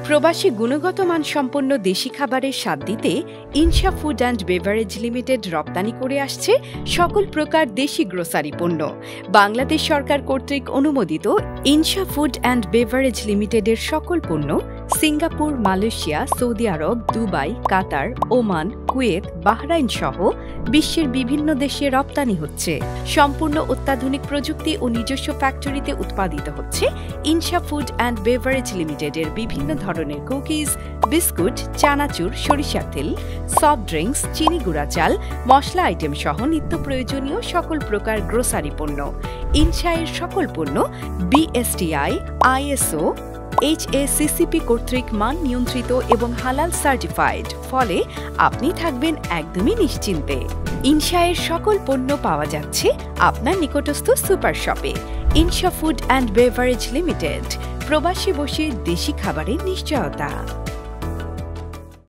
প্রবাসী গুণগত মানসম্পন্ন দেশি খাবারের স্বাদ দিতে ইনশা ফুড অ্যান্ড বেভারেজ লিমিটেড রপ্তানি করে আসছে সকল প্রকার দেশি গ্রোসারি পণ্য। বাংলাদেশ সরকার কর্তৃক অনুমোদিত ইনশা ফুড অ্যান্ড বেভারেজ লিমিটেডের সকল পণ্য সিঙ্গাপুর, মালয়েশিয়া, সৌদি আরব, দুবাই, কাতার, ওমান, কুয়েত, বাহরাইন সহ বিশ্বের বিভিন্ন দেশে রপ্তানি হচ্ছে। সম্পূর্ণ অত্যাধুনিক প্রযুক্তি ও নিজস্ব ফ্যাক্টরিতে উৎপাদিত হচ্ছে ইনশা ফুড অ্যান্ড বেভারেজ লিমিটেডের বিভিন্ন ধরনের কুকিজ, বিস্কুট, চানাচুর, সরিষার তেল, সফট ড্রিঙ্কস, চিনি গুঁড়া চাল, মশলা আইটেম সহ নিত্য প্রয়োজনীয় সকল প্রকার গ্রোসারি পণ্য। ইনশায়ের সকল পণ্য BSTI, ISO, HACCP কর্তৃক মান নিয়ন্ত্রিত এবং হালাল সার্টিফাইড, ফলে আপনি থাকবেন একদমই নিশ্চিন্তে। ইনশায়ের সকল পণ্য পাওয়া যাচ্ছে আপনার নিকটস্থ সুপার শপে। ইনশা ফুড অ্যান্ড বেভারেজ লিমিটেড, প্রবাসী বসে দেশি খাবারের নিশ্চয়তা।